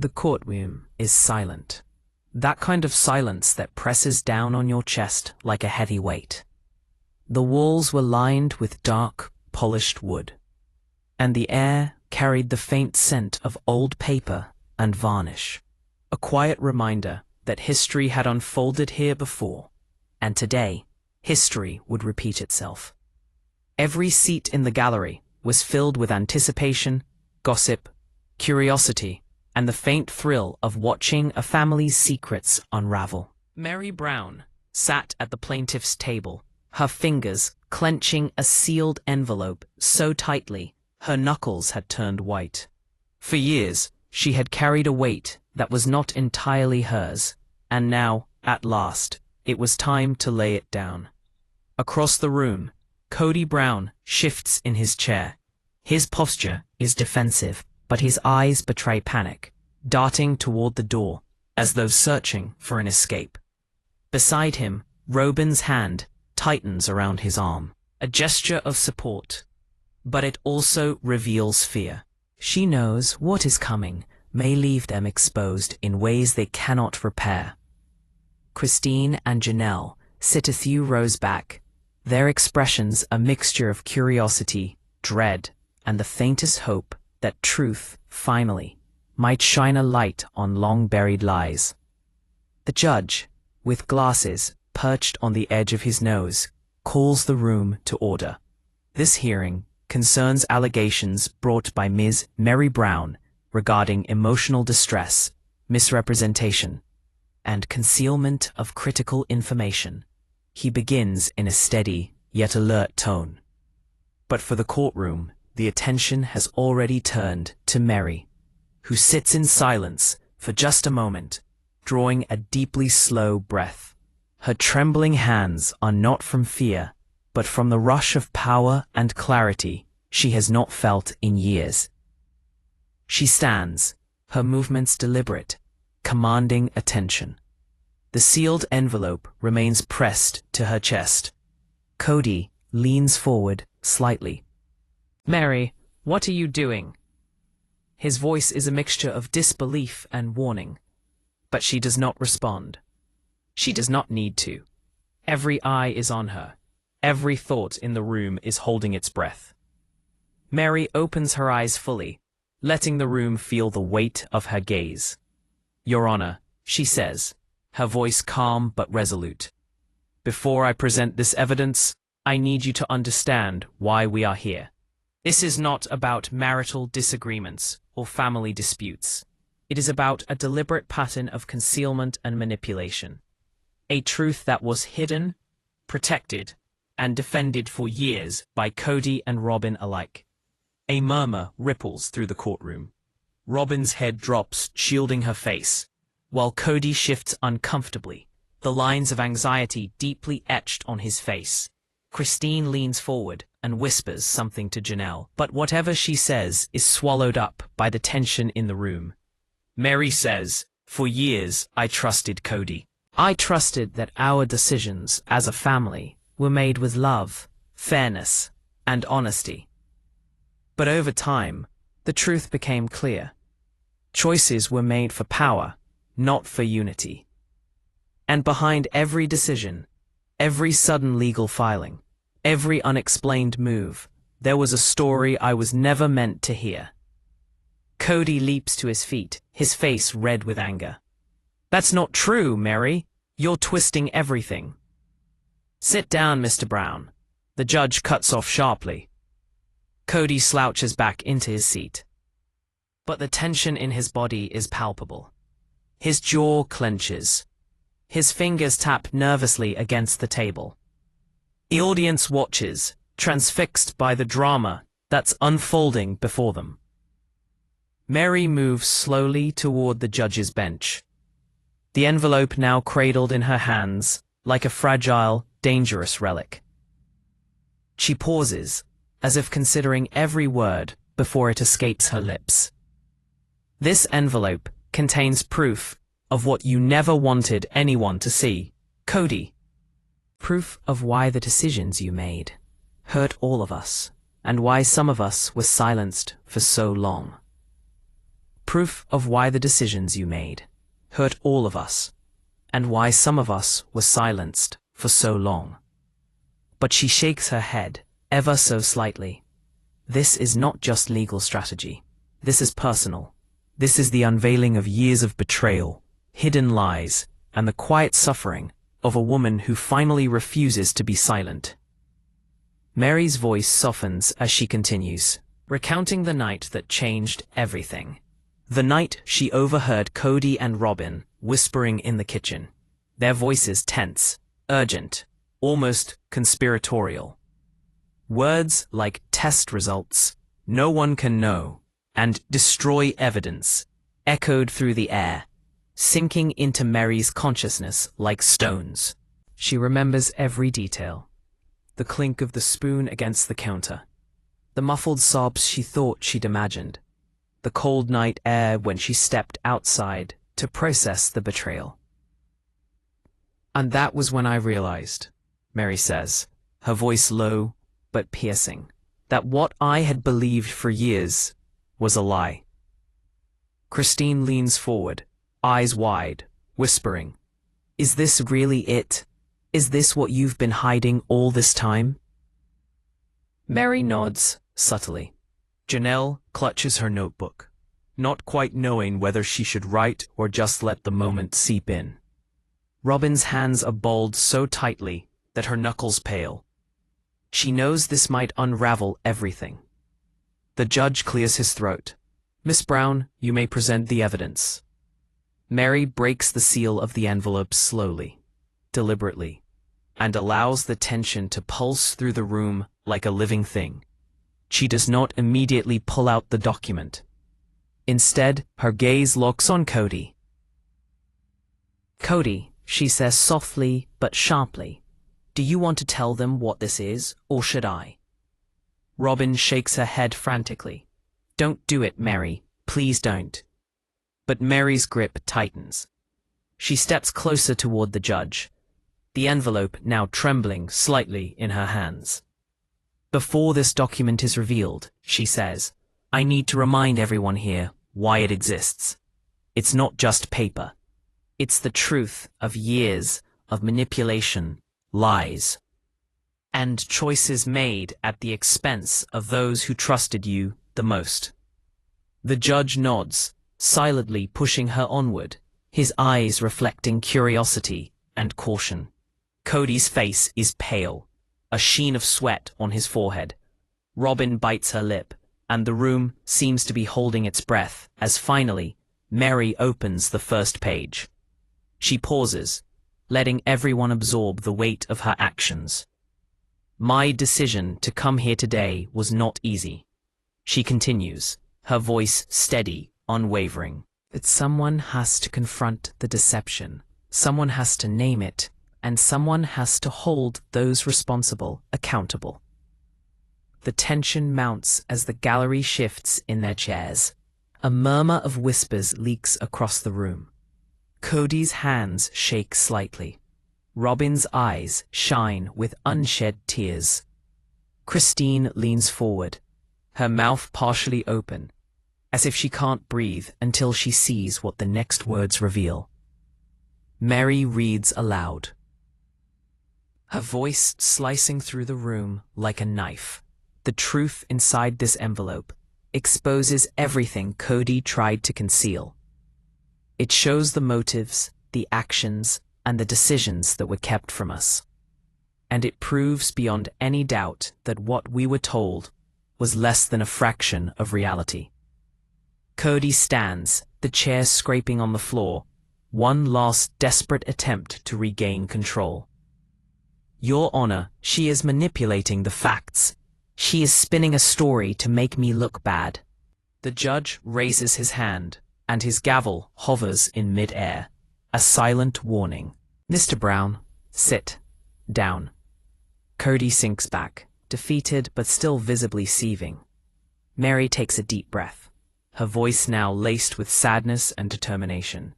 The courtroom is silent. That kind of silence that presses down on your chest like a heavy weight. The walls were lined with dark, polished wood, and the air carried the faint scent of old paper and varnish. A quiet reminder that history had unfolded here before, and today, history would repeat itself. Every seat in the gallery was filled with anticipation, gossip, curiosity, and the faint thrill of watching a family's secrets unravel. Meri Brown sat at the plaintiff's table, her fingers clenching a sealed envelope so tightly her knuckles had turned white. For years, she had carried a weight that was not entirely hers, and now, at last, it was time to lay it down. Across the room, Kody Brown shifts in his chair. His posture is defensive, but his eyes betray panic, darting toward the door, as though searching for an escape. Beside him, Robyn's hand tightens around his arm, a gesture of support. But it also reveals fear. She knows what is coming may leave them exposed in ways they cannot repair. Christine and Janelle sit a few rows back, their expressions a mixture of curiosity, dread, and the faintest hope that truth, finally, might shine a light on long-buried lies. The judge, with glasses perched on the edge of his nose, calls the room to order. This hearing concerns allegations brought by Ms. Meri Brown regarding emotional distress, misrepresentation, and concealment of critical information. He begins in a steady yet alert tone. But for the courtroom, the attention has already turned to Meri, who sits in silence for just a moment, drawing a deeply slow breath. Her trembling hands are not from fear, but from the rush of power and clarity she has not felt in years. She stands, her movements deliberate, commanding attention. The sealed envelope remains pressed to her chest. Kody leans forward slightly. "Meri, what are you doing?" His voice is a mixture of disbelief and warning, but she does not respond. She does not need to. Every eye is on her. Every thought in the room is holding its breath. Meri opens her eyes fully, letting the room feel the weight of her gaze. "Your Honor," she says, her voice calm but resolute. "Before I present this evidence, I need you to understand why we are here. This is not about marital disagreements or family disputes. It is about a deliberate pattern of concealment and manipulation. A truth that was hidden, protected, and defended for years by Kody and Robyn alike." A murmur ripples through the courtroom. Robyn's head drops, shielding her face, while Kody shifts uncomfortably, the lines of anxiety deeply etched on his face. Christine leans forward and whispers something to Janelle, but whatever she says is swallowed up by the tension in the room. Meri says, "For years, I trusted Kody. I trusted that our decisions as a family were made with love, fairness, and honesty. But over time, the truth became clear. Choices were made for power, not for unity. And behind every decision, every sudden legal filing, every unexplained move, there was a story I was never meant to hear." Kody leaps to his feet, his face red with anger. "That's not true, Meri. You're twisting everything." "Sit down, Mr. Brown," the judge cuts off sharply. Kody slouches back into his seat. But the tension in his body is palpable. His jaw clenches. His fingers tap nervously against the table. The audience watches, transfixed by the drama that's unfolding before them. Meri moves slowly toward the judge's bench, the envelope now cradled in her hands like a fragile, dangerous relic. She pauses, as if considering every word before it escapes her lips. "This envelope contains proof of what you never wanted anyone to see, Kody. Proof of why the decisions you made hurt all of us, and why some of us were silenced for so long. Proof of why the decisions you made hurt all of us, and why some of us were silenced for so long. But she shakes her head, ever so slightly. This is not just legal strategy. This is personal. This is the unveiling of years of betrayal, hidden lies, and the quiet suffering of a woman who finally refuses to be silent. Meri's voice softens as she continues, recounting the night that changed everything. The night she overheard Kody and Robyn whispering in the kitchen, their voices tense, urgent, almost conspiratorial. Words like test results, no one can know, and destroy evidence echoed through the air, sinking into Meri's consciousness like stones. She remembers every detail. The clink of the spoon against the counter, the muffled sobs she thought she'd imagined, the cold night air when she stepped outside to process the betrayal. And that was when I realized, Meri says, her voice low but piercing, that what I had believed for years was a lie. Christine leans forward, eyes wide, whispering, "Is this really it? Is this what you've been hiding all this time?" Meri nods, subtly. Janelle clutches her notebook, not quite knowing whether she should write or just let the moment seep in. Robyn's hands are balled so tightly that her knuckles pale. She knows this might unravel everything. The judge clears his throat. "Miss Brown, you may present the evidence." Meri breaks the seal of the envelope slowly, deliberately, and allows the tension to pulse through the room like a living thing. She does not immediately pull out the document. Instead, her gaze locks on Kody. "Kody," she says softly but sharply, "do you want to tell them what this is, or should I?" Robyn shakes her head frantically. "Don't do it, Meri. Please don't." But Meri's grip tightens. She steps closer toward the judge, the envelope now trembling slightly in her hands. "Before this document is revealed," she says, "I need to remind everyone here why it exists. It's not just paper. It's the truth of years of manipulation, lies, and choices made at the expense of those who trusted you the most." The judge nods, silently pushing her onward, his eyes reflecting curiosity and caution. Kody's face is pale, a sheen of sweat on his forehead. Robyn bites her lip, and the room seems to be holding its breath as finally Meri opens the first page. She pauses, letting everyone absorb the weight of her actions. "My decision to come here today was not easy," she continues, her voice steady, unwavering. "But someone has to confront the deception, someone has to name it, and someone has to hold those responsible accountable." The tension mounts as the gallery shifts in their chairs. A murmur of whispers leaks across the room. Kody's hands shake slightly. Robyn's eyes shine with unshed tears. Christine leans forward, her mouth partially open, as if she can't breathe until she sees what the next words reveal. Meri reads aloud, her voice slicing through the room like a knife. The truth inside this envelope exposes everything Kody tried to conceal. It shows the motives, the actions, and the decisions that were kept from us. And it proves beyond any doubt that what we were told was less than a fraction of reality. Kody stands, the chair scraping on the floor, one last desperate attempt to regain control. "Your Honor, she is manipulating the facts. She is spinning a story to make me look bad." The judge raises his hand, and his gavel hovers in mid-air, a silent warning. "Mr. Brown, sit down." Kody sinks back, defeated but still visibly seething. Meri takes a deep breath, her voice now laced with sadness and determination.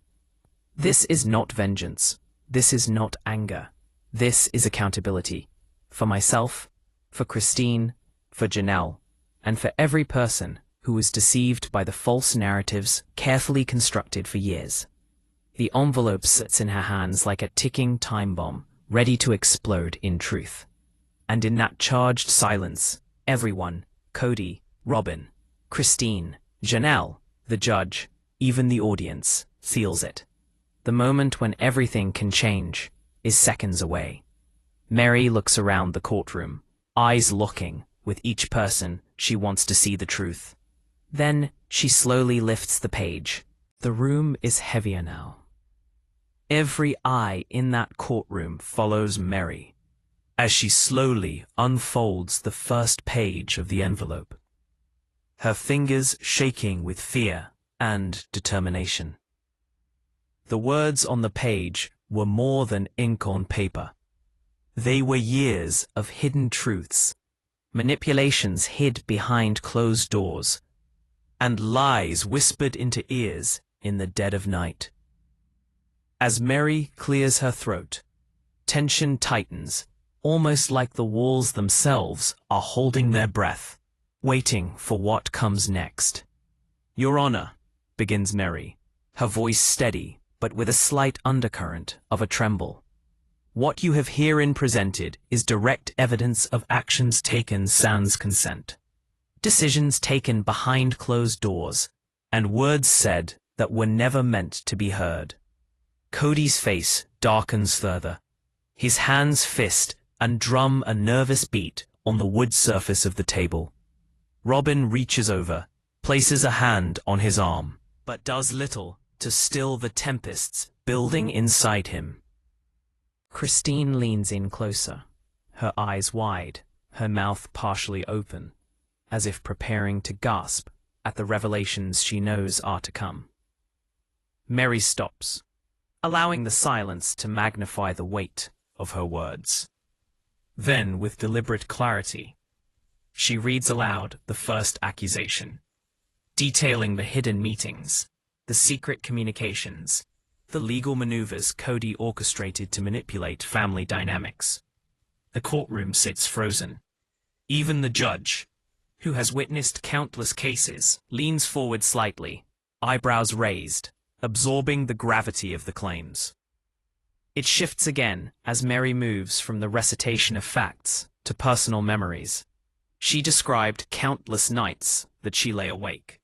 "This is not vengeance. This is not anger. This is accountability. For myself, for Christine, for Janelle, and for every person who was deceived by the false narratives carefully constructed for years. The envelope sits in her hands like a ticking time bomb, ready to explode in truth. And in that charged silence, everyone, Kody, Robyn, Christine, Janelle, the judge, even the audience, feels it. The moment when everything can change is seconds away. Meri looks around the courtroom, eyes locking with each person she wants to see the truth. Then she slowly lifts the page. The room is heavier now. Every eye in that courtroom follows Meri as she slowly unfolds the first page of the envelope, her fingers shaking with fear and determination. The words on the page were more than ink on paper. They were years of hidden truths, manipulations hid behind closed doors, and lies whispered into ears in the dead of night. As Meri clears her throat, tension tightens, almost like the walls themselves are holding their breath, waiting for what comes next. "Your Honor," begins Meri, her voice steady but with a slight undercurrent of a tremble. "What you have herein presented is direct evidence of actions taken sans consent, decisions taken behind closed doors, and words said that were never meant to be heard." Kody's face darkens further. His hands fist and drum a nervous beat on the wood surface of the table. Robyn reaches over, places a hand on his arm, but does little to still the tempests building inside him. Christine leans in closer, her eyes wide, her mouth partially open, as if preparing to gasp at the revelations she knows are to come. Meri stops, allowing the silence to magnify the weight of her words. Then, with deliberate clarity, she reads aloud the first accusation, detailing the hidden meetings, the secret communications, the legal maneuvers Kody orchestrated to manipulate family dynamics. The courtroom sits frozen. Even the judge, who has witnessed countless cases, leans forward slightly, eyebrows raised, absorbing the gravity of the claims. It shifts again as Meri moves from the recitation of facts to personal memories. She described countless nights that she lay awake,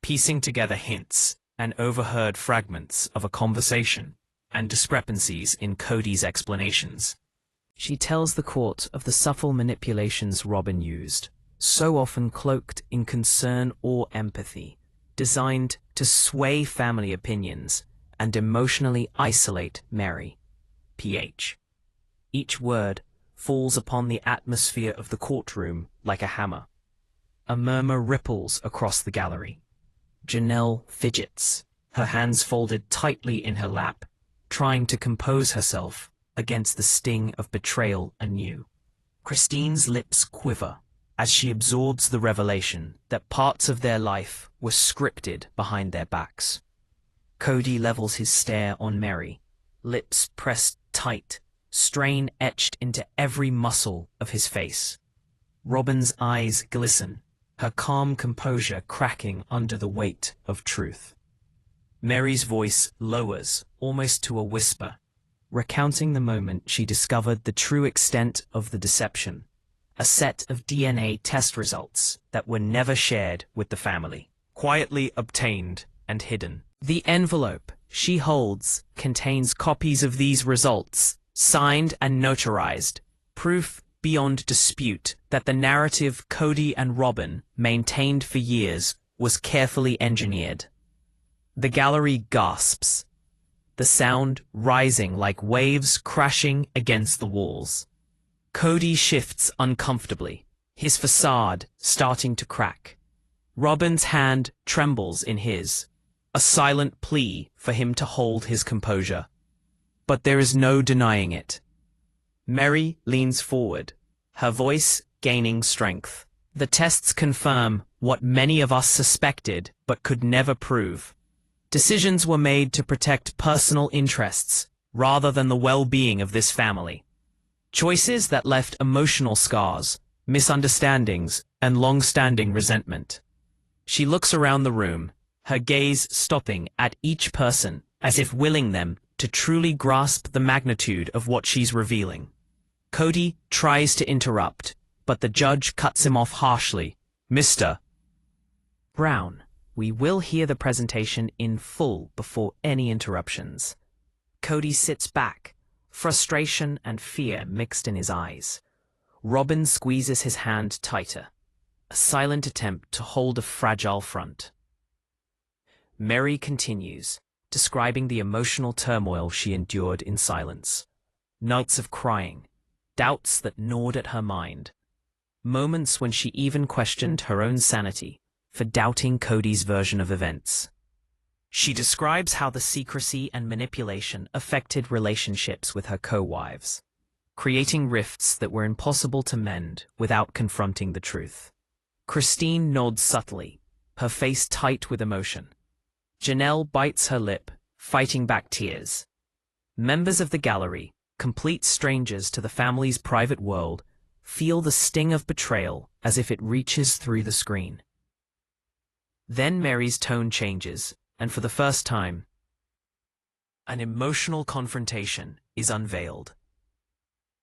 piecing together hints and overheard fragments of a conversation and discrepancies in Kody's explanations. She tells the court of the subtle manipulations Robyn used, so often cloaked in concern or empathy, designed to sway family opinions and emotionally isolate Meri. PH. Each word falls upon the atmosphere of the courtroom like a hammer. A murmur ripples across the gallery. Janelle fidgets, her hands folded tightly in her lap, trying to compose herself against the sting of betrayal anew. Christine's lips quiver as she absorbs the revelation that parts of their life were scripted behind their backs. Kody levels his stare on Meri, lips pressed tight, strain etched into every muscle of his face. Robyn's eyes glisten, her calm composure cracking under the weight of truth. Meri's voice lowers, almost to a whisper, recounting the moment she discovered the true extent of the deception, a set of DNA test results that were never shared with the family, quietly obtained and hidden. The envelope she holds contains copies of these results, signed and notarized, proof beyond dispute that the narrative Kody and Robyn maintained for years was carefully engineered. The gallery gasps, the sound rising like waves crashing against the walls. Kody shifts uncomfortably, his facade starting to crack. Robyn's hand trembles in his, a silent plea for him to hold his composure. But there is no denying it. Meri leans forward, her voice gaining strength. The tests confirm what many of us suspected but could never prove. Decisions were made to protect personal interests rather than the well-being of this family. Choices that left emotional scars, misunderstandings, and long-standing resentment. She looks around the room, her gaze stopping at each person as if willing them to truly grasp the magnitude of what she's revealing. Kody tries to interrupt, but the judge cuts him off harshly. Mr. Brown, we will hear the presentation in full before any interruptions. Kody sits back, frustration and fear mixed in his eyes. Robyn squeezes his hand tighter, a silent attempt to hold a fragile front. Meri continues, describing the emotional turmoil she endured in silence. Nights of crying, doubts that gnawed at her mind, moments when she even questioned her own sanity for doubting Kody's version of events. She describes how the secrecy and manipulation affected relationships with her co-wives, creating rifts that were impossible to mend without confronting the truth. Christine nods subtly, her face tight with emotion. Janelle bites her lip, fighting back tears. Members of the gallery, complete strangers to the family's private world, feel the sting of betrayal as if it reaches through the screen. Then Meri's tone changes, and for the first time, an emotional confrontation is unveiled.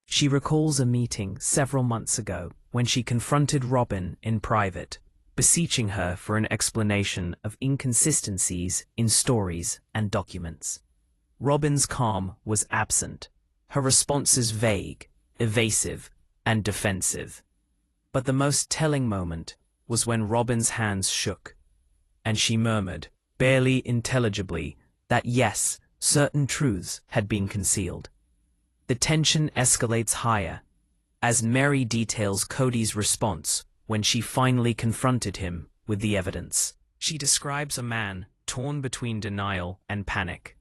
She recalls a meeting several months ago when she confronted Robyn in private, beseeching her for an explanation of inconsistencies in stories and documents. Robyn's calm was absent, her responses vague, evasive, and defensive. But the most telling moment was when Robyn's hands shook, and she murmured, barely intelligibly, that yes, certain truths had been concealed. The tension escalates higher, as Meri details Kody's response when she finally confronted him with the evidence. She describes a man torn between denial and panic,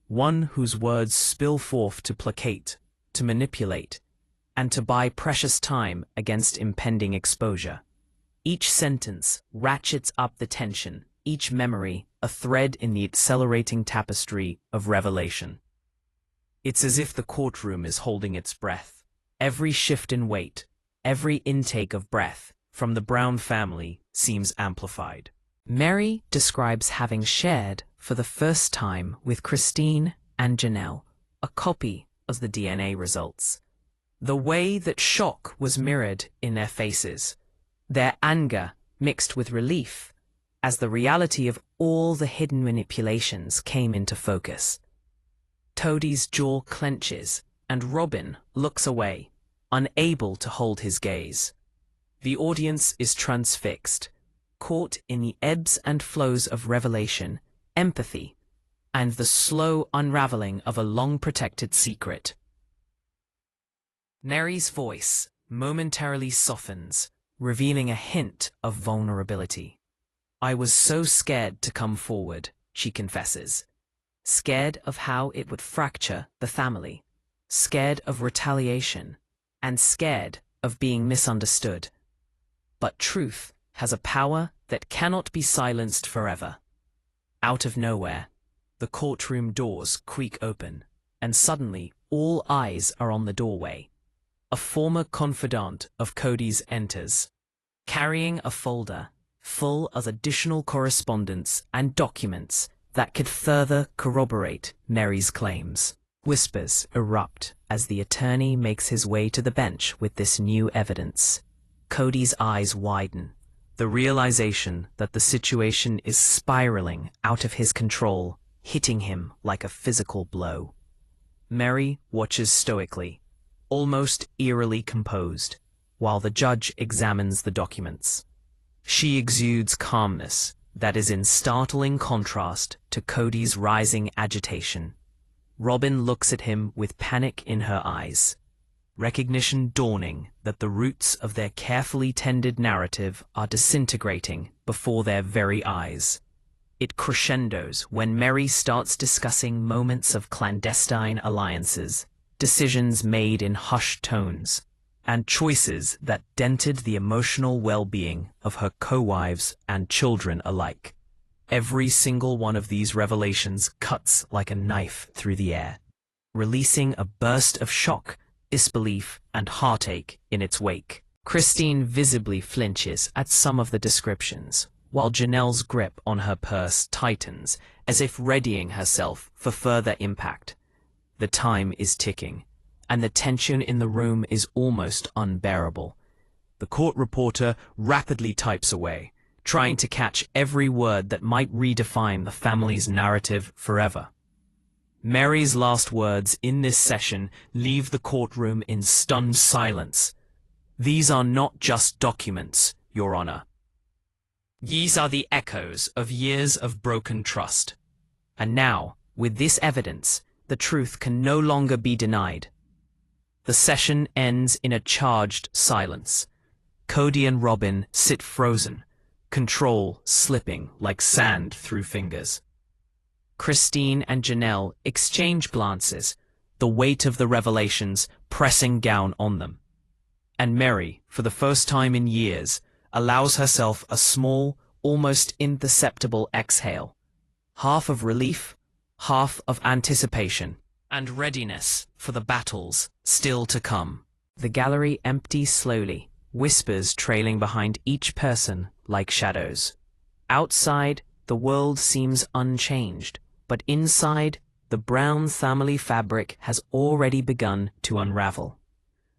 one whose words spill forth to placate, to manipulate, and to buy precious time against impending exposure. Each sentence ratchets up the tension, each memory a thread in the accelerating tapestry of revelation. It's as if the courtroom is holding its breath. Every shift in weight, every intake of breath from the Brown family seems amplified. Meri describes having shared, for the first time with Christine and Janelle, a copy of the DNA results. The way that shock was mirrored in their faces, their anger mixed with relief, as the reality of all the hidden manipulations came into focus. Kody's jaw clenches, and Robyn looks away, unable to hold his gaze. The audience is transfixed, caught in the ebbs and flows of revelation, empathy, and the slow unraveling of a long-protected secret. Meri's voice momentarily softens, revealing a hint of vulnerability. I was so scared to come forward, she confesses. Scared of how it would fracture the family, scared of retaliation, and scared of being misunderstood. But truth has a power that cannot be silenced forever. Out of nowhere, the courtroom doors creak open, and suddenly all eyes are on the doorway. A former confidant of Kody's enters, carrying a folder full of additional correspondence and documents that could further corroborate Meri's claims. Whispers erupt as the attorney makes his way to the bench with this new evidence. Kody's eyes widen, the realization that the situation is spiraling out of his control, hitting him like a physical blow. Meri watches stoically, almost eerily composed, while the judge examines the documents. She exudes calmness that is in startling contrast to Kody's rising agitation. Robyn looks at him with panic in her eyes, recognition dawning that the roots of their carefully tended narrative are disintegrating before their very eyes. It crescendos when Meri starts discussing moments of clandestine alliances, decisions made in hushed tones, and choices that dented the emotional well-being of her co-wives and children alike. Every single one of these revelations cuts like a knife through the air, releasing a burst of shock, disbelief, and heartache in its wake. Christine visibly flinches at some of the descriptions, while Janelle's grip on her purse tightens, as if readying herself for further impact. The time is ticking, and the tension in the room is almost unbearable. The court reporter rapidly types away, trying to catch every word that might redefine the family's narrative forever. Meri's last words in this session leave the courtroom in stunned silence. "These are not just documents, Your Honor. These are the echoes of years of broken trust. And now, with this evidence, the truth can no longer be denied." The session ends in a charged silence. Kody and Robyn sit frozen, control slipping like sand through fingers. Christine and Janelle exchange glances, the weight of the revelations pressing down on them. And Meri, for the first time in years, allows herself a small, almost imperceptible exhale. Half of relief, half of anticipation, and readiness for the battles still to come. The gallery empties slowly, whispers trailing behind each person like shadows. Outside, the world seems unchanged, but inside, the brown family fabric has already begun to unravel.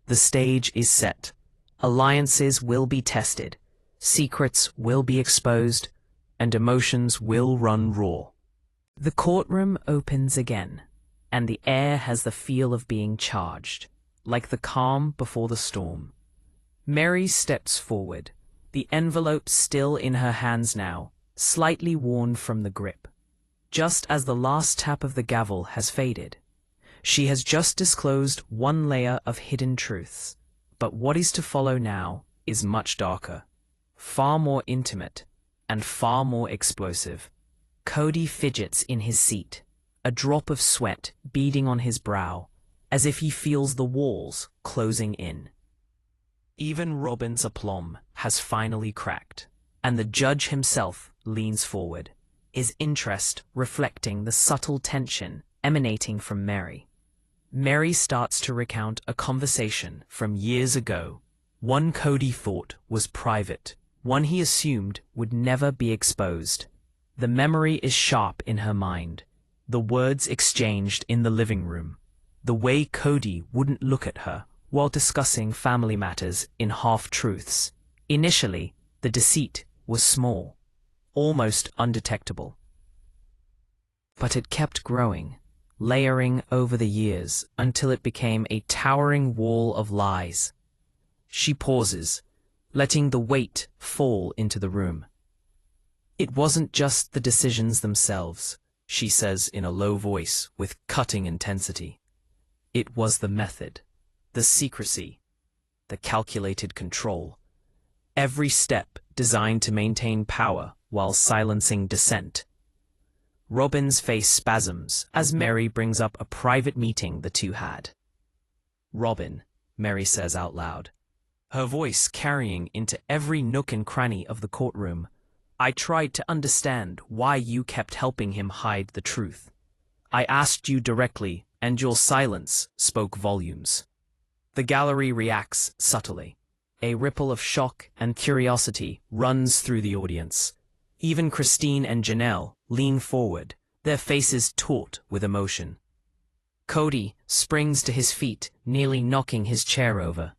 The stage is set. Alliances will be tested, secrets will be exposed, and emotions will run raw. The courtroom opens again, and the air has the feel of being charged, like the calm before the storm. Meri steps forward, the envelope still in her hands now, slightly worn from the grip. Just as the last tap of the gavel has faded, she has just disclosed one layer of hidden truths. But what is to follow now is much darker, far more intimate, and far more explosive. Kody fidgets in his seat, a drop of sweat beading on his brow, as if he feels the walls closing in. Even Robyn's aplomb has finally cracked, and the judge himself leans forward, his interest reflecting the subtle tension emanating from Meri. Meri starts to recount a conversation from years ago, one Kody thought was private, one he assumed would never be exposed. The memory is sharp in her mind, the words exchanged in the living room, the way Kody wouldn't look at her while discussing family matters in half-truths. Initially, the deceit was small, almost undetectable. But it kept growing, layering over the years until it became a towering wall of lies. She pauses, letting the weight fall into the room. "It wasn't just the decisions themselves," she says in a low voice with cutting intensity. "It was the method, the secrecy, the calculated control. Every step designed to maintain power while silencing dissent." Robyn's face spasms as Meri brings up a private meeting the two had. "Robyn," Meri says out loud, her voice carrying into every nook and cranny of the courtroom, "I tried to understand why you kept helping him hide the truth. I asked you directly, and your silence spoke volumes." The gallery reacts subtly. A ripple of shock and curiosity runs through the audience. Even Christine and Janelle lean forward, their faces taut with emotion. Kody springs to his feet, nearly knocking his chair over.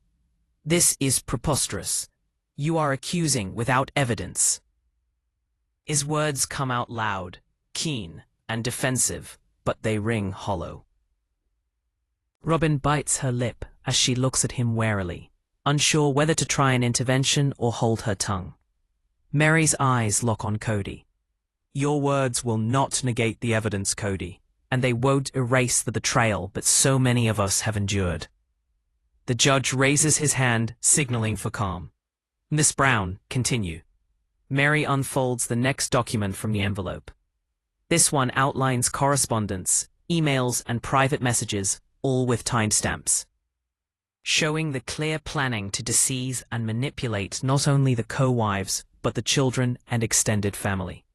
"This is preposterous. You are accusing without evidence." His words come out loud, keen, and defensive, but they ring hollow. Robyn bites her lip as she looks at him warily, unsure whether to try an intervention or hold her tongue. Meri's eyes lock on Kody. "Your words will not negate the evidence, Kody, and they won't erase the betrayal that so many of us have endured." The judge raises his hand, signaling for calm. "Miss Brown, continue." Meri unfolds the next document from the envelope. This one outlines correspondence, emails, and private messages, all with timestamps, showing the clear planning to deceive and manipulate not only the co-wives, but the children and extended family.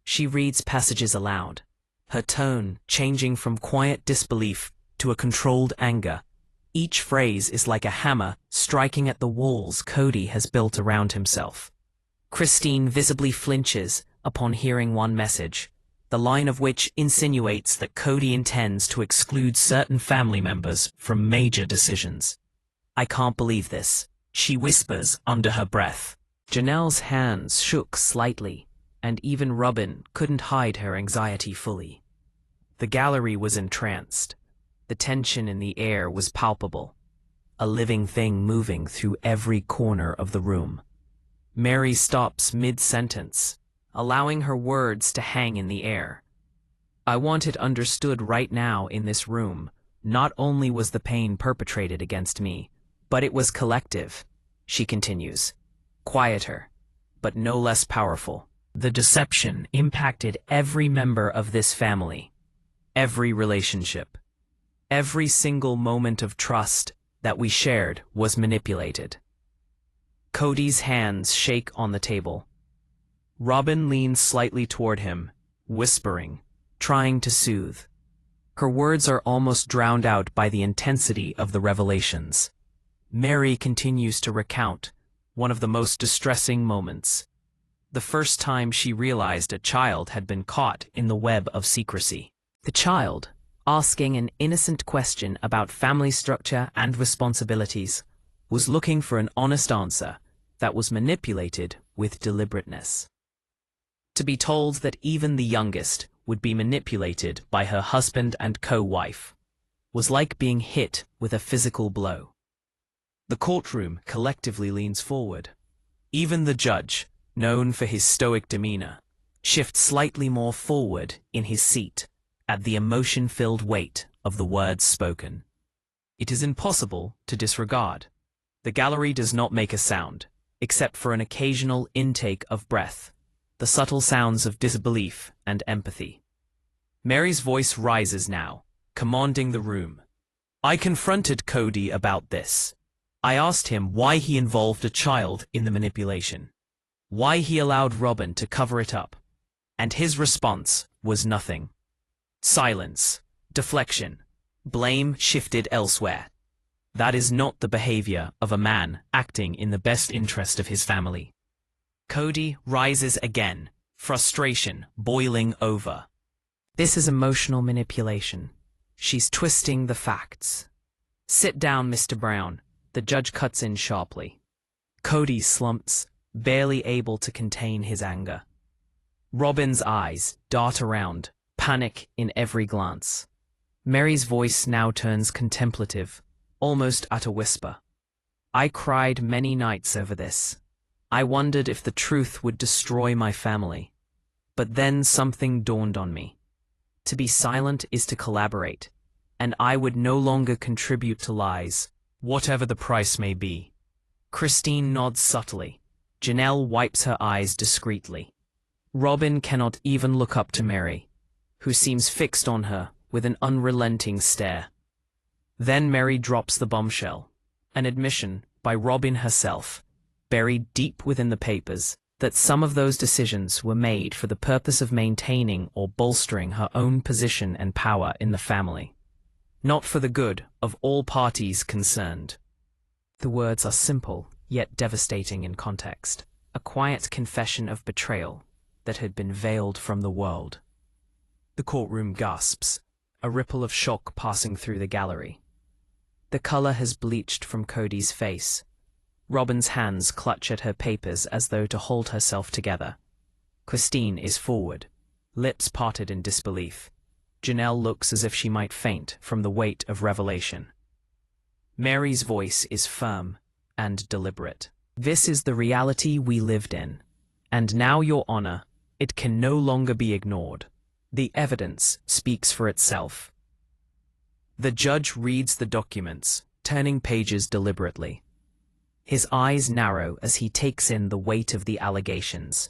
She reads passages aloud, her tone changing from quiet disbelief to a controlled anger. Each phrase is like a hammer striking at the walls Kody has built around himself. Christine visibly flinches upon hearing one message, the line of which insinuates that Kody intends to exclude certain family members from major decisions. "I can't believe this," she whispers under her breath. Janelle's hands shook slightly, and even Robyn couldn't hide her anxiety fully. The gallery was entranced. The tension in the air was palpable, a living thing moving through every corner of the room. Meri stops mid-sentence, allowing her words to hang in the air. "I want it understood right now in this room, not only was the pain perpetrated against me, but it was collective," she continues, quieter, but no less powerful. "The deception impacted every member of this family, every relationship. Every single moment of trust that we shared was manipulated." Kody's hands shake on the table. Robyn leans slightly toward him, whispering, trying to soothe. Her words are almost drowned out by the intensity of the revelations. Meri continues to recount one of the most distressing moments. The first time she realized a child had been caught in the web of secrecy. The child, asking an innocent question about family structure and responsibilities, was looking for an honest answer that was manipulated with deliberateness. To be told that even the youngest would be manipulated by her husband and co-wife was like being hit with a physical blow. The courtroom collectively leans forward. Even the judge, known for his stoic demeanor, shifts slightly more forward in his seat at the emotion-filled weight of the words spoken. It is impossible to disregard. The gallery does not make a sound, except for an occasional intake of breath, the subtle sounds of disbelief and empathy. Meri's voice rises now, commanding the room. "I confronted Kody about this. I asked him why he involved a child in the manipulation, why he allowed Robyn to cover it up, and his response was nothing. Silence, deflection, blame shifted elsewhere. That is not the behavior of a man acting in the best interest of his family." Kody rises again, frustration boiling over. "This is emotional manipulation. She's twisting the facts." "Sit down, Mr. Brown," the judge cuts in sharply. Kody slumps, barely able to contain his anger. Robyn's eyes dart around, panic in every glance. Meri's voice now turns contemplative, almost at a whisper. "I cried many nights over this. I wondered if the truth would destroy my family. But then something dawned on me. To be silent is to collaborate, and I would no longer contribute to lies, whatever the price may be." Christine nods subtly. Janelle wipes her eyes discreetly. Robyn cannot even look up to Meri, who seems fixed on her with an unrelenting stare. Then Meri drops the bombshell, an admission by Robyn herself, buried deep within the papers, that some of those decisions were made for the purpose of maintaining or bolstering her own position and power in the family, not for the good of all parties concerned. The words are simple, yet devastating in context, a quiet confession of betrayal that had been veiled from the world. The courtroom gasps, a ripple of shock passing through the gallery. The color has bleached from Kody's face. Robyn's hands clutch at her papers as though to hold herself together. Christine is forward, lips parted in disbelief. Janelle looks as if she might faint from the weight of revelation. Meri's voice is firm and deliberate. "This is the reality we lived in. And now, Your Honor, it can no longer be ignored. The evidence speaks for itself." The judge reads the documents, turning pages deliberately. His eyes narrow as he takes in the weight of the allegations.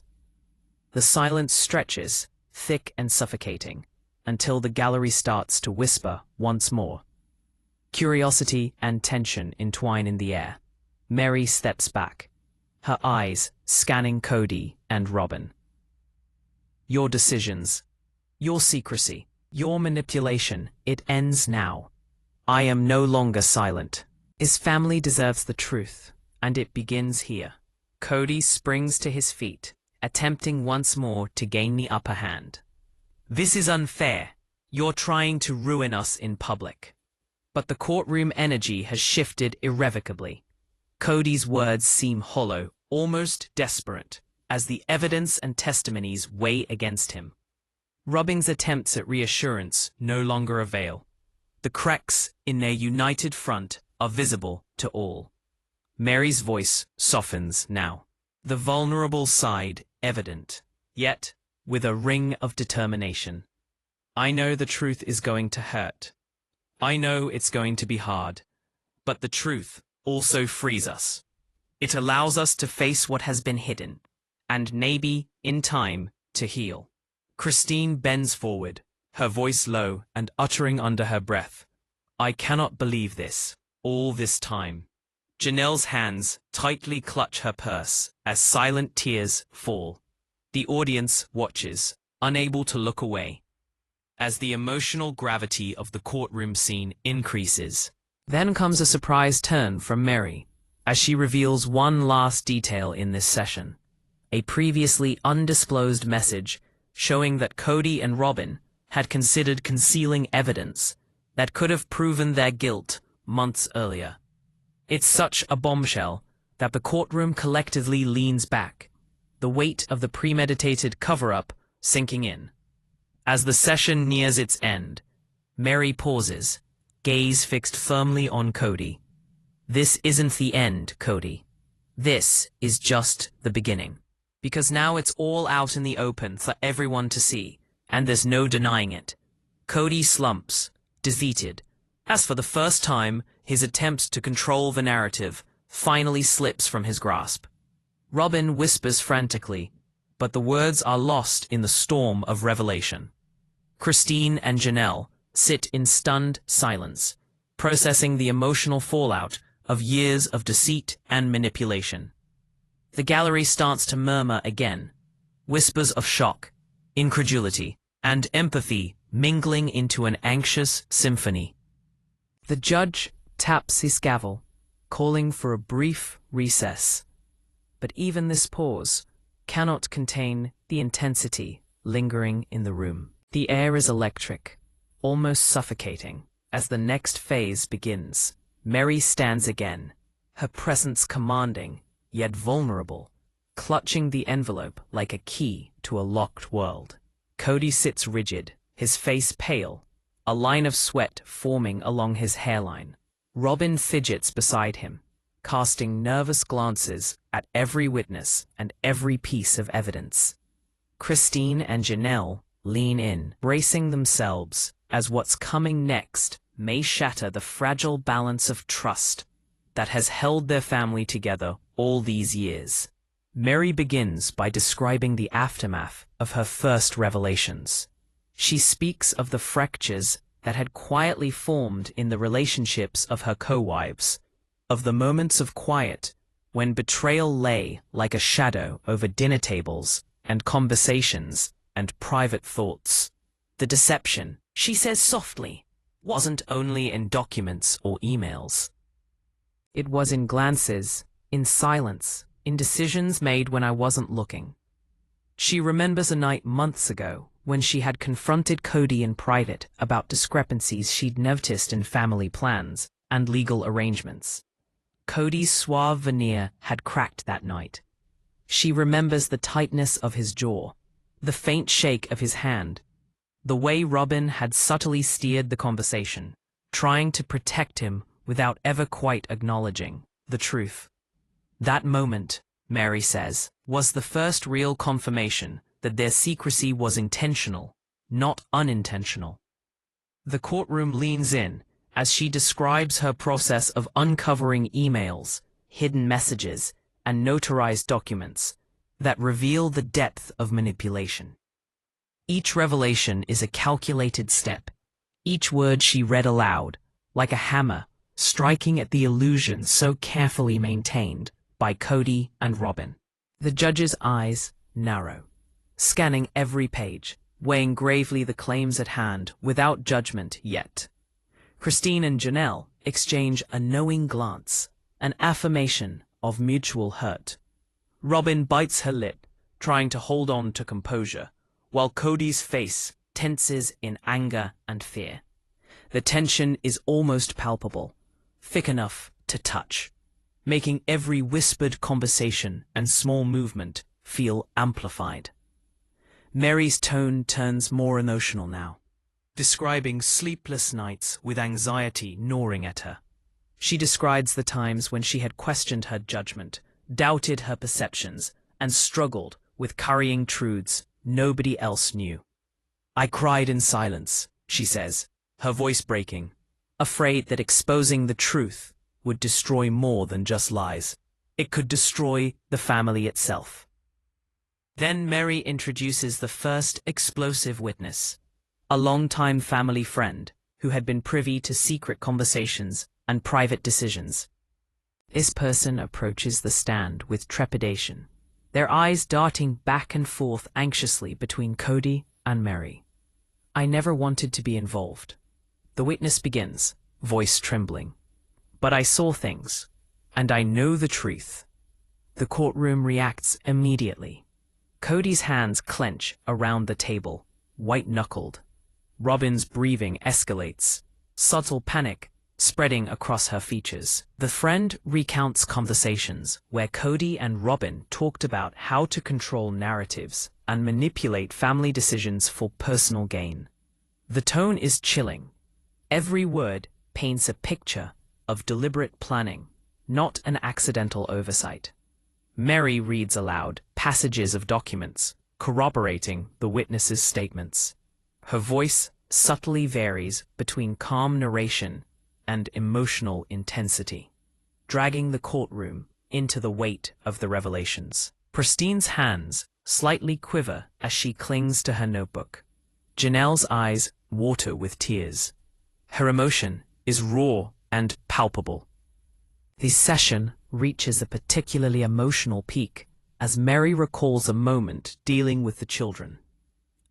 The silence stretches, thick and suffocating, until the gallery starts to whisper once more. Curiosity and tension entwine in the air. Meri steps back, her eyes scanning Kody and Robyn. "Your decisions, your secrecy, your manipulation, it ends now. I am no longer silent. His family deserves the truth, and it begins here." Kody springs to his feet, attempting once more to gain the upper hand. "This is unfair. You're trying to ruin us in public." But the courtroom energy has shifted irrevocably. Kody's words seem hollow, almost desperate, as the evidence and testimonies weigh against him. Robyn's attempts at reassurance no longer avail. The cracks in their united front are visible to all. Meri's voice softens now, the vulnerable side evident, yet with a ring of determination. "I know the truth is going to hurt. I know it's going to be hard, but the truth also frees us. It allows us to face what has been hidden, and maybe, in time, to heal." Christine bends forward, her voice low and uttering under her breath, "I cannot believe this, all this time." Janelle's hands tightly clutch her purse as silent tears fall. The audience watches, unable to look away, as the emotional gravity of the courtroom scene increases. Then comes a surprise turn from Meri, as she reveals one last detail in this session, a previously undisclosed message showing that Kody and Robyn had considered concealing evidence that could have proven their guilt months earlier. It's such a bombshell that the courtroom collectively leans back, the weight of the premeditated cover-up sinking in. As the session nears its end, Meri pauses, gaze fixed firmly on Kody. "This isn't the end, Kody. This is just the beginning. Because now it's all out in the open for everyone to see, and there's no denying it." Kody slumps, defeated, as for the first time, his attempt to control the narrative finally slips from his grasp. Robyn whispers frantically, but the words are lost in the storm of revelation. Christine and Janelle sit in stunned silence, processing the emotional fallout of years of deceit and manipulation. The gallery starts to murmur again, whispers of shock, incredulity, and empathy mingling into an anxious symphony. The judge taps his gavel, calling for a brief recess. But even this pause cannot contain the intensity lingering in the room. The air is electric, almost suffocating, as the next phase begins. Meri stands again, her presence commanding, yet vulnerable, clutching the envelope like a key to a locked world. Kody sits rigid, his face pale, a line of sweat forming along his hairline. Robyn fidgets beside him, casting nervous glances at every witness and every piece of evidence. Christine and Janelle lean in, bracing themselves, as what's coming next may shatter the fragile balance of trust that has held their family together all these years. Meri begins by describing the aftermath of her first revelations. She speaks of the fractures that had quietly formed in the relationships of her co-wives, of the moments of quiet when betrayal lay like a shadow over dinner tables and conversations and private thoughts. The deception, she says softly, wasn't only in documents or emails. It was in glances, in silence, in decisions made when I wasn't looking. She remembers a night months ago when she had confronted Kody in private about discrepancies she'd noticed in family plans and legal arrangements. Kody's suave veneer had cracked that night. She remembers the tightness of his jaw, the faint shake of his hand, the way Robyn had subtly steered the conversation, trying to protect him without ever quite acknowledging the truth. That moment, Meri says, was the first real confirmation that their secrecy was intentional, not unintentional. The courtroom leans in as she describes her process of uncovering emails, hidden messages, and notarized documents that reveal the depth of manipulation. Each revelation is a calculated step, each word she read aloud, like a hammer, striking at the illusion so carefully maintained by Kody and Robyn. The judge's eyes narrow, scanning every page, weighing gravely the claims at hand without judgment yet. Christine and Janelle exchange a knowing glance, an affirmation of mutual hurt. Robyn bites her lip, trying to hold on to composure, while Kody's face tenses in anger and fear. The tension is almost palpable, thick enough to touch, making every whispered conversation and small movement feel amplified. Meri's tone turns more emotional now, describing sleepless nights with anxiety gnawing at her. She describes the times when she had questioned her judgment, doubted her perceptions, and struggled with carrying truths nobody else knew. "I cried in silence," she says, her voice breaking, afraid that exposing the truth would destroy more than just lies. It could destroy the family itself. Then Meri introduces the first explosive witness, a longtime family friend who had been privy to secret conversations and private decisions. This person approaches the stand with trepidation, their eyes darting back and forth anxiously between Kody and Meri. "I never wanted to be involved," the witness begins, voice trembling. "But I saw things, and I know the truth." The courtroom reacts immediately. Kody's hands clench around the table, white-knuckled. Robyn's breathing escalates, subtle panic spreading across her features. The friend recounts conversations where Kody and Robyn talked about how to control narratives and manipulate family decisions for personal gain. The tone is chilling. Every word paints a picture of deliberate planning, not an accidental oversight. Meri reads aloud passages of documents, corroborating the witness's statements. Her voice subtly varies between calm narration and emotional intensity, dragging the courtroom into the weight of the revelations. Pristine's hands slightly quiver as she clings to her notebook. Janelle's eyes water with tears. Her emotion is raw and palpable. The session reaches a particularly emotional peak as Meri recalls a moment dealing with the children.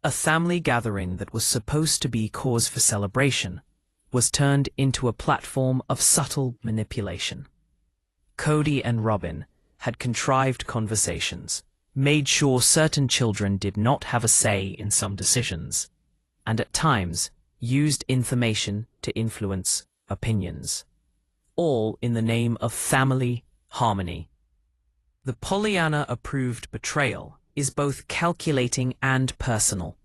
A family gathering that was supposed to be cause for celebration was turned into a platform of subtle manipulation. Kody and Robyn had contrived conversations, made sure certain children did not have a say in some decisions, and at times used information to influence opinions, all in the name of family harmony. The Pollyanna-approved betrayal is both calculating and personal,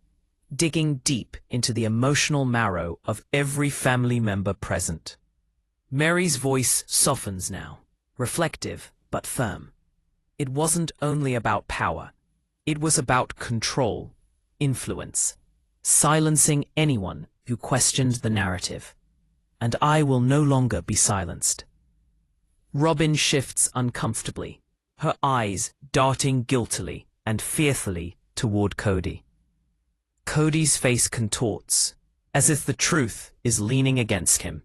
digging deep into the emotional marrow of every family member present. Meri's voice softens now, reflective but firm. It wasn't only about power. It was about control, influence, silencing anyone who questioned the narrative. And I will no longer be silenced. Robyn shifts uncomfortably, her eyes darting guiltily and fearfully toward Kody. Kody's face contorts, as if the truth is leaning against him,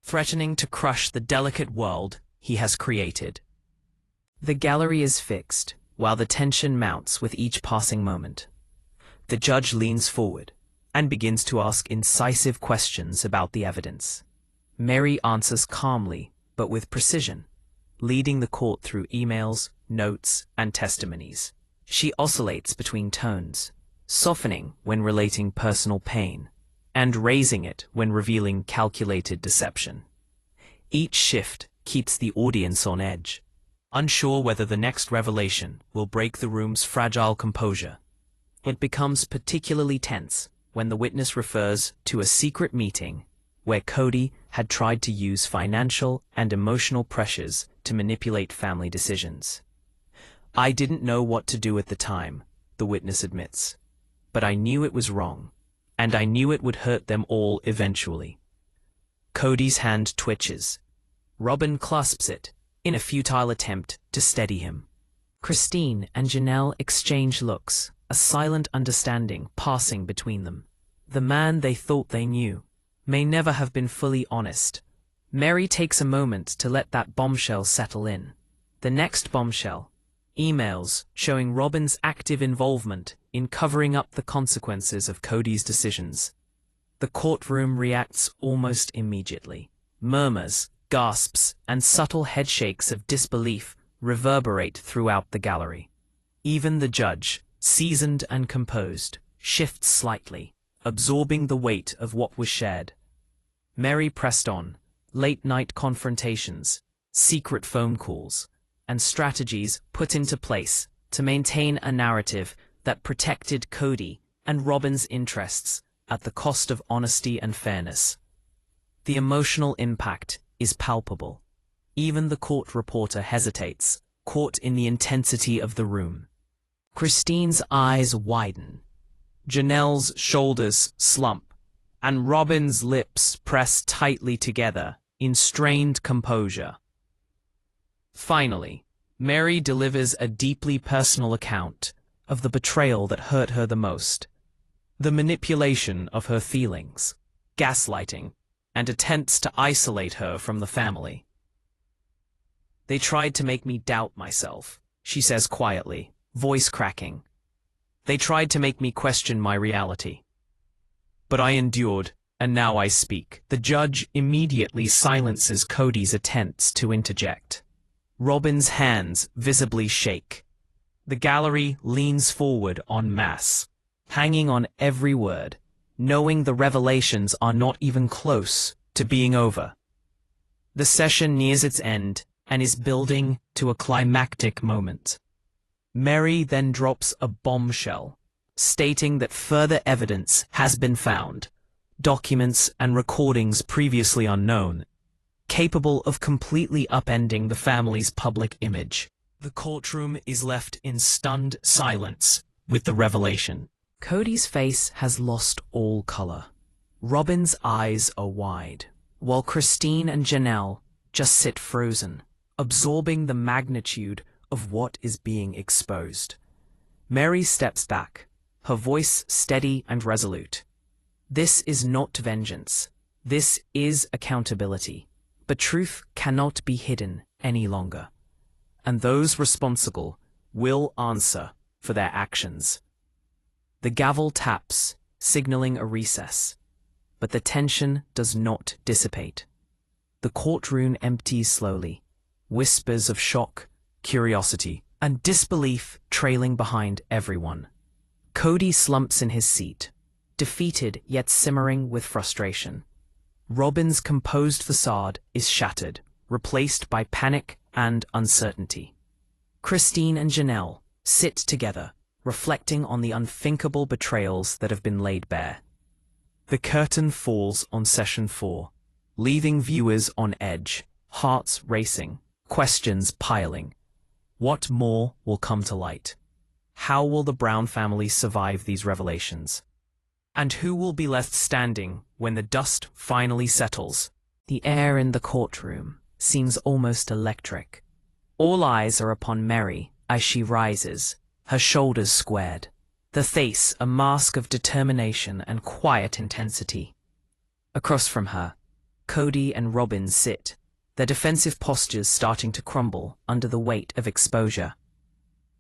threatening to crush the delicate world he has created. The gallery is fixed, while the tension mounts with each passing moment. The judge leans forward and begins to ask incisive questions about the evidence. Meri answers calmly, but with precision, leading the court through emails, notes, and testimonies. She oscillates between tones, softening when relating personal pain, and raising it when revealing calculated deception. Each shift keeps the audience on edge, unsure whether the next revelation will break the room's fragile composure. It becomes particularly tense when the witness refers to a secret meeting where Kody had tried to use financial and emotional pressures to manipulate family decisions. "I didn't know what to do at the time," the witness admits, "but I knew it was wrong, and I knew it would hurt them all eventually." Kody's hand twitches. Robyn clasps it in a futile attempt to steady him. Pristine and Janelle exchange looks, a silent understanding passing between them. The man they thought they knew may never have been fully honest. Meri takes a moment to let that bombshell settle in. The next bombshell, emails showing Robyn's active involvement in covering up the consequences of Kody's decisions. The courtroom reacts almost immediately. Murmurs, gasps, and subtle headshakes of disbelief reverberate throughout the gallery. Even the judge, seasoned and composed, shifts slightly, absorbing the weight of what was shared. Meri pressed on, late-night confrontations, secret phone calls, and strategies put into place to maintain a narrative that protected Kody and Robyn's interests at the cost of honesty and fairness. The emotional impact is palpable. Even the court reporter hesitates, caught in the intensity of the room. Christine's eyes widen. Janelle's shoulders slump, and Robyn's lips press tightly together in strained composure. Finally, Meri delivers a deeply personal account of the betrayal that hurt her the most. The manipulation of her feelings, gaslighting, and attempts to isolate her from the family. "They tried to make me doubt myself," she says quietly, voice cracking. "They tried to make me question my reality. But I endured, and now I speak." The judge immediately silences Kody's attempts to interject. Robyn's hands visibly shake. The gallery leans forward en masse, hanging on every word, knowing the revelations are not even close to being over. The session nears its end and is building to a climactic moment. Meri then drops a bombshell, stating that further evidence has been found, documents and recordings previously unknown, capable of completely upending the family's public image. The courtroom is left in stunned silence with the revelation. Kody's face has lost all color. Robyn's eyes are wide, while Christine and Janelle just sit frozen, absorbing the magnitude of what is being exposed. Meri steps back, her voice steady and resolute. This is not vengeance. This is accountability. But truth cannot be hidden any longer, and those responsible will answer for their actions. The gavel taps, signaling a recess, but the tension does not dissipate. The courtroom empties slowly, whispers of shock, curiosity, and disbelief trailing behind everyone. Kody slumps in his seat, defeated yet simmering with frustration. Robyn's composed facade is shattered, replaced by panic and uncertainty. Christine and Janelle sit together, reflecting on the unthinkable betrayals that have been laid bare. The curtain falls on session 4, leaving viewers on edge, hearts racing, questions piling. What more will come to light? How will the Brown family survive these revelations? And who will be left standing when the dust finally settles? The air in the courtroom seems almost electric. All eyes are upon Meri as she rises, her shoulders squared, the face a mask of determination and quiet intensity. Across from her, Kody and Robyn sit, their defensive postures starting to crumble under the weight of exposure.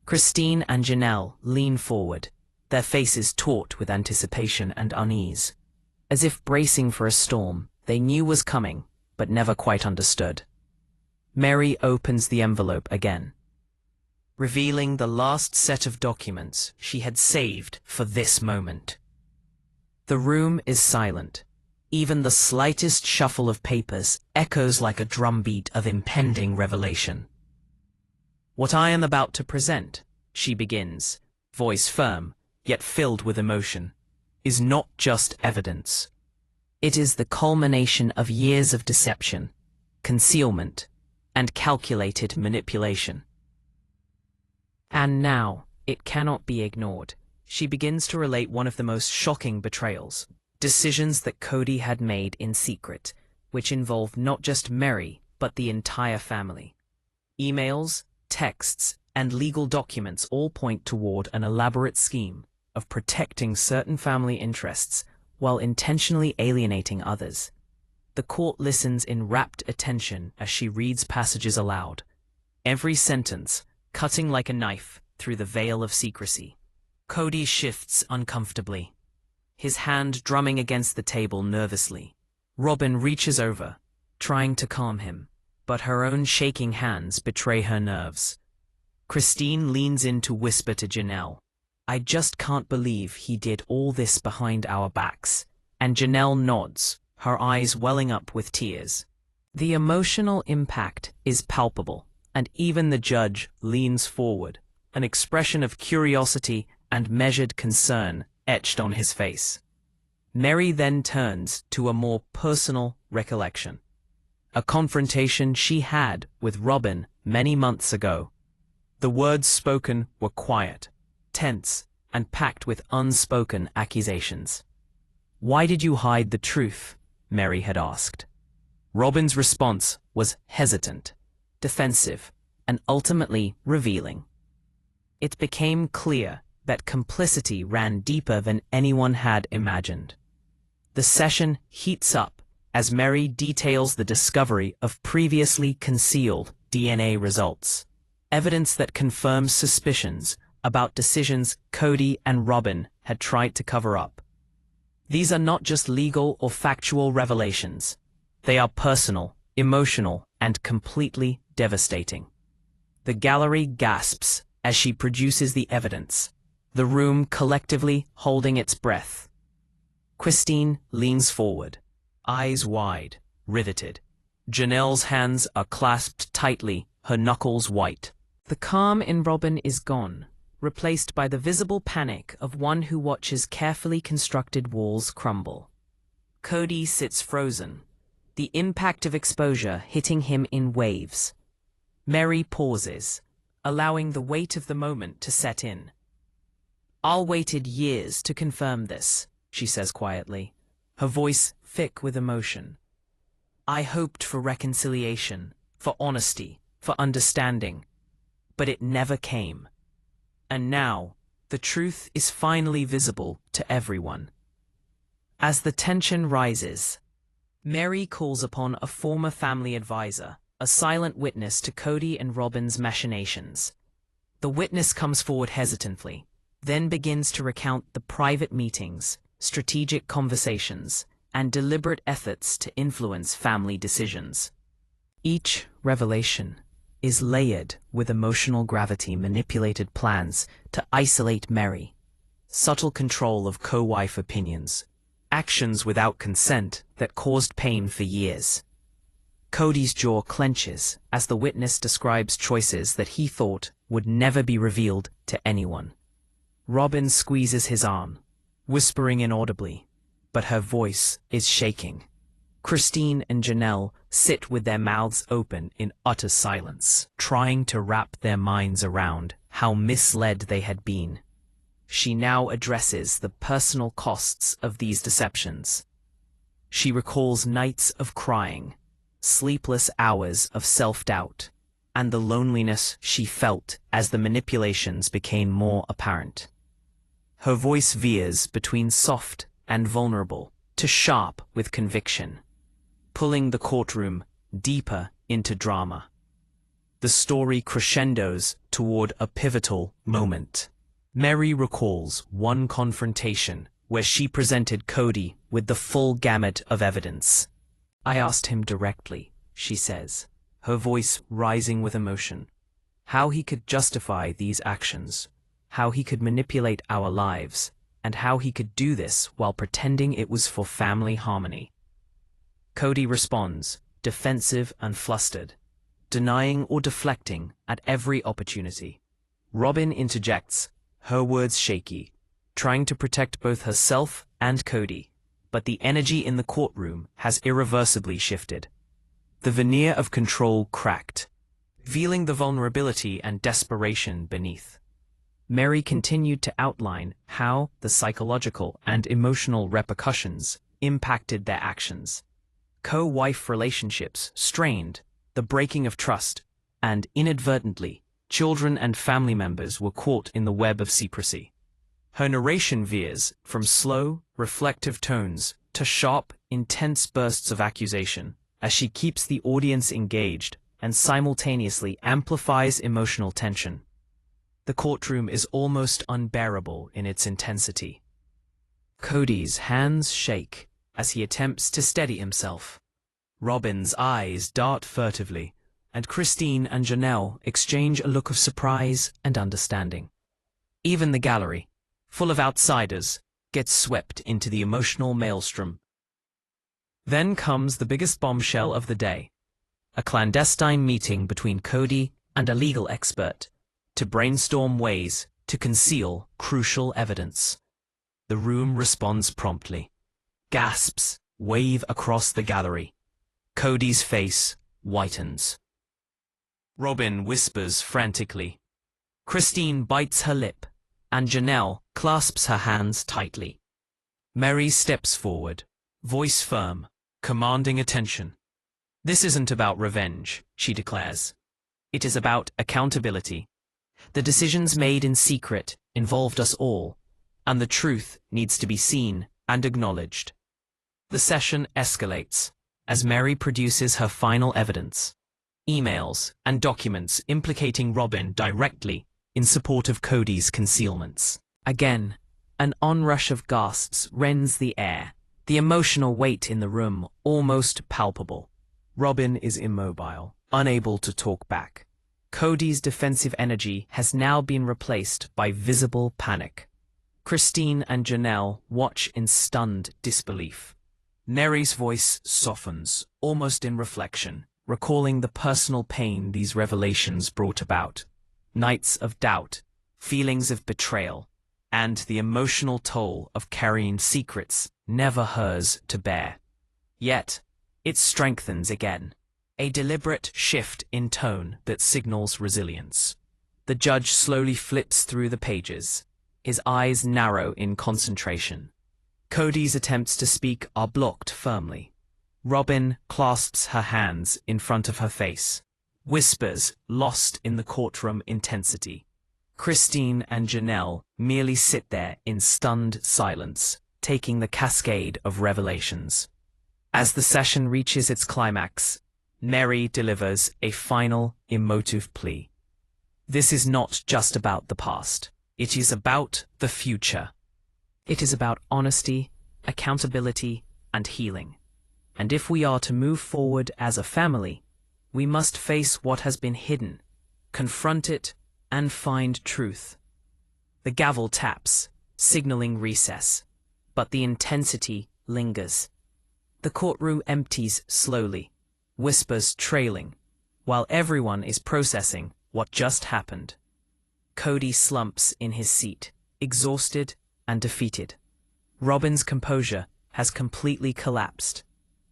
Christine and Janelle lean forward, their faces taut with anticipation and unease, as if bracing for a storm they knew was coming, but never quite understood. Meri opens the envelope again, revealing the last set of documents she had saved for this moment. The room is silent. Even the slightest shuffle of papers echoes like a drumbeat of impending revelation. "What I am about to present," she begins, voice firm, yet filled with emotion, "is not just evidence. It is the culmination of years of deception, concealment, and calculated manipulation. And now, it cannot be ignored." She begins to relate one of the most shocking betrayals, decisions that Kody had made in secret, which involved not just Meri, but the entire family. Emails, texts, and legal documents all point toward an elaborate scheme of protecting certain family interests while intentionally alienating others. The court listens in rapt attention as she reads passages aloud, every sentence cutting like a knife through the veil of secrecy. Kody shifts uncomfortably, his hand drumming against the table nervously. Robyn reaches over, trying to calm him, but her own shaking hands betray her nerves. Christine leans in to whisper to Janelle, "I just can't believe he did all this behind our backs." And Janelle nods, her eyes welling up with tears. The emotional impact is palpable, and even the judge leans forward, an expression of curiosity and measured concern etched on his face. Meri then turns to a more personal recollection. A confrontation she had with Robyn many months ago. The words spoken were quiet, tense, and packed with unspoken accusations. "Why did you hide the truth?" Meri had asked. Robyn's response was hesitant, defensive, and ultimately revealing. It became clear that complicity ran deeper than anyone had imagined. The session heats up as Meri details the discovery of previously concealed DNA results, evidence that confirms suspicions about decisions Kody and Robyn had tried to cover up. These are not just legal or factual revelations. They are personal, emotional, and completely devastating. The gallery gasps as she produces the evidence, the room collectively holding its breath. Christine leans forward, eyes wide, riveted. Janelle's hands are clasped tightly, her knuckles white. The calm in Robyn is gone, replaced by the visible panic of one who watches carefully constructed walls crumble. Kody sits frozen, the impact of exposure hitting him in waves. Meri pauses, allowing the weight of the moment to set in. "I waited years to confirm this," she says quietly, her voice thick with emotion. "I hoped for reconciliation, for honesty, for understanding, but it never came. And now, the truth is finally visible to everyone." As the tension rises, Meri calls upon a former family advisor, a silent witness to Kody and Robyn's machinations. The witness comes forward hesitantly, then begins to recount the private meetings, strategic conversations, and deliberate efforts to influence family decisions. Each revelation is layered with emotional gravity, manipulated plans to isolate Meri, subtle control of co-wife opinions, actions without consent that caused pain for years. Kody's jaw clenches as the witness describes choices that he thought would never be revealed to anyone. Robyn squeezes his arm, whispering inaudibly, but her voice is shaking. Christine and Janelle sit with their mouths open in utter silence, trying to wrap their minds around how misled they had been. She now addresses the personal costs of these deceptions. She recalls nights of crying, sleepless hours of self-doubt, and the loneliness she felt as the manipulations became more apparent. Her voice veers between soft and vulnerable to sharp with conviction, pulling the courtroom deeper into drama. The story crescendos toward a pivotal moment. Meri recalls one confrontation where she presented Kody with the full gamut of evidence. "I asked him directly," she says, her voice rising with emotion, "how he could justify these actions, how he could manipulate our lives, and how he could do this while pretending it was for family harmony." Kody responds, defensive and flustered, denying or deflecting at every opportunity. Robyn interjects, her words shaky, trying to protect both herself and Kody, but the energy in the courtroom has irreversibly shifted. The veneer of control cracked, revealing the vulnerability and desperation beneath. Meri continued to outline how the psychological and emotional repercussions impacted their actions. Co-wife relationships strained, the breaking of trust, and inadvertently, children and family members were caught in the web of secrecy. Her narration veers from slow, reflective tones to sharp, intense bursts of accusation as she keeps the audience engaged and simultaneously amplifies emotional tension. The courtroom is almost unbearable in its intensity. Kody's hands shake as he attempts to steady himself. Robyn's eyes dart furtively, and Christine and Janelle exchange a look of surprise and understanding. Even the gallery, full of outsiders, gets swept into the emotional maelstrom. Then comes the biggest bombshell of the day, a clandestine meeting between Kody and a legal expert to brainstorm ways to conceal crucial evidence. The room responds promptly. Gasps wave across the gallery. Kody's face whitens. Robyn whispers frantically. Christine bites her lip, and Janelle clasps her hands tightly. Meri steps forward, voice firm, commanding attention. This isn't about revenge, she declares. It is about accountability. The decisions made in secret involved us all, and the truth needs to be seen and acknowledged. The session escalates as Meri produces her final evidence. Emails and documents implicating Robyn directly in support of Kody's concealments. Again, an onrush of gasps rends the air, the emotional weight in the room almost palpable. Robyn is immobile, unable to talk back. Kody's defensive energy has now been replaced by visible panic. Christine and Janelle watch in stunned disbelief. Meri's voice softens, almost in reflection, recalling the personal pain these revelations brought about. Nights of doubt, feelings of betrayal, and the emotional toll of carrying secrets never hers to bear. Yet, it strengthens again, a deliberate shift in tone that signals resilience. The judge slowly flips through the pages, his eyes narrow in concentration. Kody's attempts to speak are blocked firmly. Robyn clasps her hands in front of her face, whispers lost in the courtroom intensity. Christine and Janelle merely sit there in stunned silence, taking the cascade of revelations. As the session reaches its climax, Meri delivers a final, emotive plea. This is not just about the past. It is about the future. It is about honesty, accountability, and healing. And if we are to move forward as a family, we must face what has been hidden, confront it, and find truth. The gavel taps, signaling recess, but the intensity lingers. The courtroom empties slowly, whispers trailing, while everyone is processing what just happened. Kody slumps in his seat, exhausted and defeated. Robyn's composure has completely collapsed.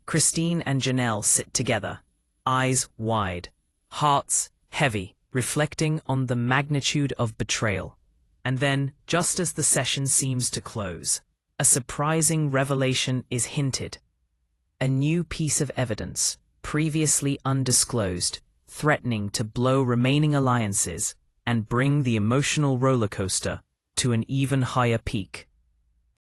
Christine and Janelle sit together, eyes wide, hearts heavy, reflecting on the magnitude of betrayal. And then, just as the session seems to close, a surprising revelation is hinted. A new piece of evidence, previously undisclosed, threatening to blow remaining alliances and bring the emotional roller coaster to an even higher peak.